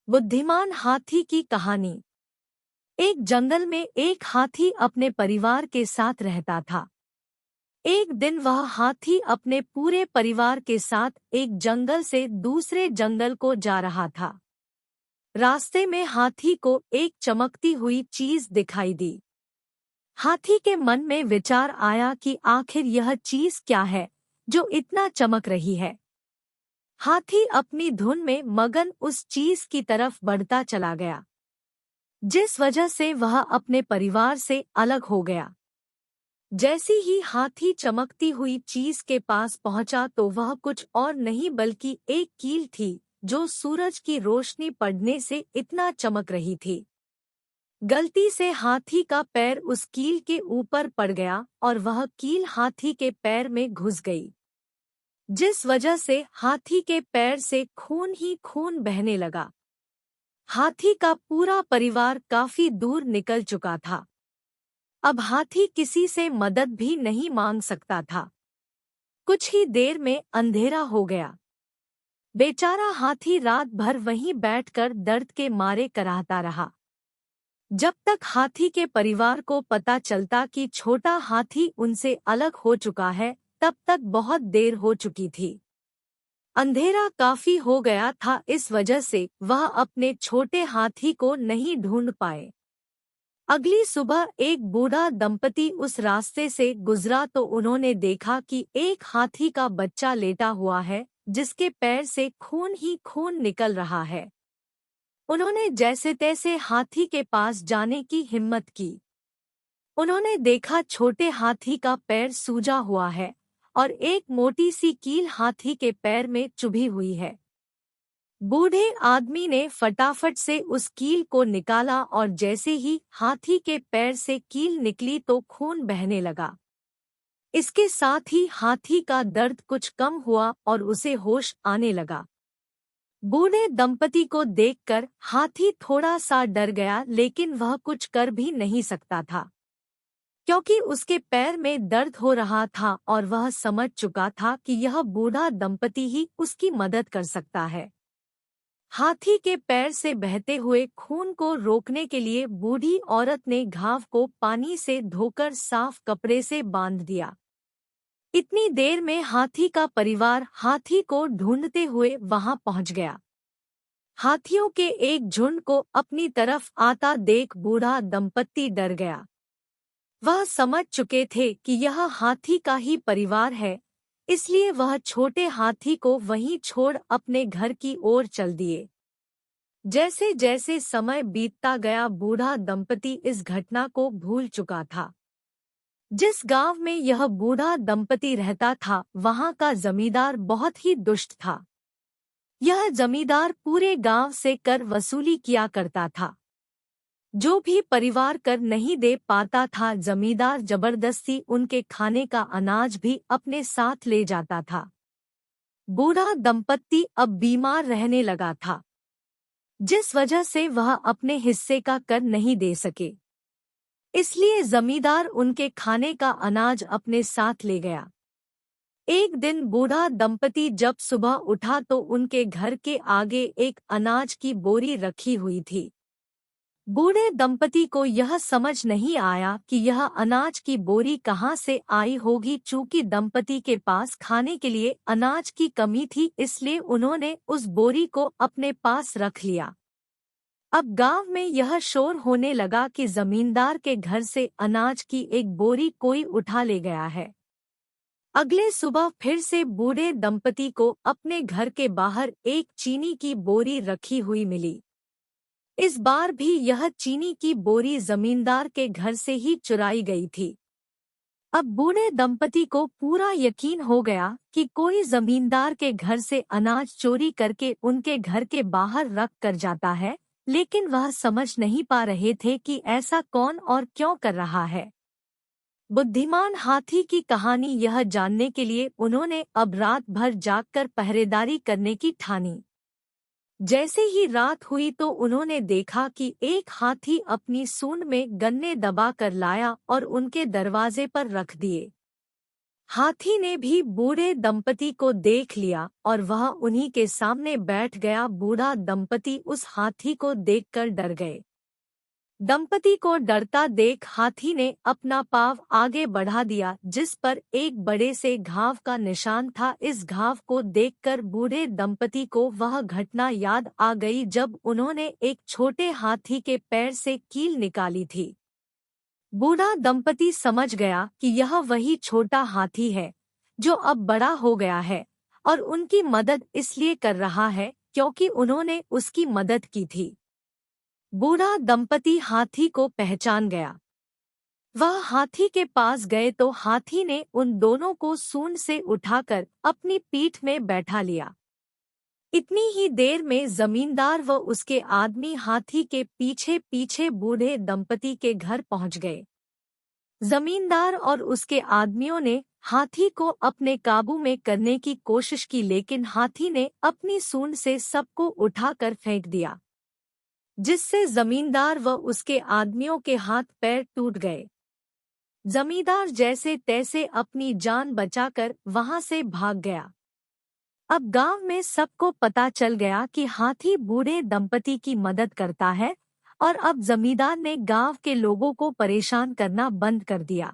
बुद्धिमान हाथी की कहानी। एक जंगल में एक हाथी अपने परिवार के साथ रहता था। एक दिन वह हाथी अपने पूरे परिवार के साथ एक जंगल से दूसरे जंगल को जा रहा था। रास्ते में हाथी को एक चमकती हुई चीज दिखाई दी। हाथी के मन में विचार आया कि आखिर यह चीज क्या है जो इतना चमक रही है। हाथी अपनी धुन में मगन उस चीज की तरफ बढ़ता चला गया, जिस वजह से वह अपने परिवार से अलग हो गया। जैसी ही हाथी चमकती हुई चीज के पास पहुंचा तो वह कुछ और नहीं बल्कि एक कील थी जो सूरज की रोशनी पड़ने से इतना चमक रही थी। गलती से हाथी का पैर उस कील के ऊपर पड़ गया और वह कील हाथी के पैर में घुस गई, जिस वजह से हाथी के पैर से खून ही खून बहने लगा। हाथी का पूरा परिवार काफी दूर निकल चुका था। अब हाथी किसी से मदद भी नहीं मांग सकता था। कुछ ही देर में अंधेरा हो गया। बेचारा हाथी रात भर वहीं बैठकर दर्द के मारे कराहता रहा। जब तक हाथी के परिवार को पता चलता कि छोटा हाथी उनसे अलग हो चुका है, तब तक बहुत देर हो चुकी थी। अंधेरा काफी हो गया था, इस वजह से वह अपने छोटे हाथी को नहीं ढूंढ पाए। अगली सुबह एक बूढ़ा दंपति उस रास्ते से गुजरा तो उन्होंने देखा कि एक हाथी का बच्चा लेटा हुआ है, जिसके पैर से खून ही खून निकल रहा है। उन्होंने जैसे तैसे हाथी के पास जाने की हिम्मत की। उन्होंने देखा छोटे हाथी का पैर सूजा हुआ है और एक मोटी सी कील हाथी के पैर में चुभी हुई है। बूढ़े आदमी ने फटाफट से उस कील को निकाला और जैसे ही हाथी के पैर से कील निकली तो खून बहने लगा। इसके साथ ही हाथी का दर्द कुछ कम हुआ और उसे होश आने लगा। बूढ़े दंपति को देखकर हाथी थोड़ा सा डर गया, लेकिन वह कुछ कर भी नहीं सकता था, क्योंकि उसके पैर में दर्द हो रहा था और वह समझ चुका था कि यह बूढ़ा दंपति ही उसकी मदद कर सकता है। हाथी के पैर से बहते हुए खून को रोकने के लिए बूढ़ी औरत ने घाव को पानी से धोकर साफ कपड़े से बांध दिया। इतनी देर में हाथी का परिवार हाथी को ढूंढते हुए वहां पहुंच गया। हाथियों के एक झुंड को अपनी तरफ आता देख बूढ़ा दंपति डर गया। वह समझ चुके थे कि यह हाथी का ही परिवार है, इसलिए वह छोटे हाथी को वहीं छोड़ अपने घर की ओर चल दिए। जैसे जैसे समय बीतता गया, बूढ़ा दंपति इस घटना को भूल चुका था। जिस गांव में यह बूढ़ा दंपति रहता था, वहां का जमींदार बहुत ही दुष्ट था। यह जमींदार पूरे गांव से कर वसूली किया करता था। जो भी परिवार कर नहीं दे पाता था, जमींदार जबरदस्ती उनके खाने का अनाज भी अपने साथ ले जाता था। बूढ़ा दंपति अब बीमार रहने लगा था, जिस वजह से वह अपने हिस्से का कर नहीं दे सके। इसलिए जमींदार उनके खाने का अनाज अपने साथ ले गया। एक दिन बूढ़ा दंपति जब सुबह उठा तो उनके घर के आगे एक अनाज की बोरी रखी हुई थी। बूढ़े दंपति को यह समझ नहीं आया कि यह अनाज की बोरी कहाँ से आई होगी। चूंकि दंपति के पास खाने के लिए अनाज की कमी थी, इसलिए उन्होंने उस बोरी को अपने पास रख लिया। अब गांव में यह शोर होने लगा कि जमींदार के घर से अनाज की एक बोरी कोई उठा ले गया है। अगले सुबह फिर से बूढ़े दंपति को अपने घर के बाहर एक चीनी की बोरी रखी हुई मिली। इस बार भी यह चीनी की बोरी जमींदार के घर से ही चुराई गई थी। अब बूढ़े दंपति को पूरा यकीन हो गया कि कोई जमींदार के घर से अनाज चोरी करके उनके घर के बाहर रख कर जाता है, लेकिन वह समझ नहीं पा रहे थे कि ऐसा कौन और क्यों कर रहा है। बुद्धिमान हाथी की कहानी यह जानने के लिए उन्होंने अब रात भर जागकर पहरेदारी करने की ठानी। जैसे ही रात हुई तो उन्होंने देखा कि एक हाथी अपनी सूंड में गन्ने दबा कर लाया और उनके दरवाजे पर रख दिए। हाथी ने भी बूढ़े दंपति को देख लिया और वह उन्हीं के सामने बैठ गया। बूढ़ा दंपति उस हाथी को देखकर डर गए। दंपति को डरता देख हाथी ने अपना पाँव आगे बढ़ा दिया, जिस पर एक बड़े से घाव का निशान था। इस घाव को देखकर बूढ़े दंपति को वह घटना याद आ गई जब उन्होंने एक छोटे हाथी के पैर से कील निकाली थी। बूढ़ा दंपति समझ गया कि यह वही छोटा हाथी है जो अब बड़ा हो गया है और उनकी मदद इसलिए कर रहा है क्योंकि उन्होंने उसकी मदद की थी। बूढ़ा दंपति हाथी को पहचान गया। वह हाथी के पास गए तो हाथी ने उन दोनों को सूंड से उठाकर अपनी पीठ में बैठा लिया। इतनी ही देर में जमींदार व उसके आदमी हाथी के पीछे पीछे बूढ़े दंपति के घर पहुंच गए। जमींदार और उसके आदमियों ने हाथी को अपने काबू में करने की कोशिश की, लेकिन हाथी ने अपनी सूंड से सबको उठाकर फेंक दिया, जिससे जमींदार व उसके आदमियों के हाथ पैर टूट गए। जमींदार जैसे तैसे अपनी जान बचाकर वहां से भाग गया। अब गांव में सबको पता चल गया कि हाथी बूढ़े दंपति की मदद करता है और अब जमींदार ने गांव के लोगों को परेशान करना बंद कर दिया।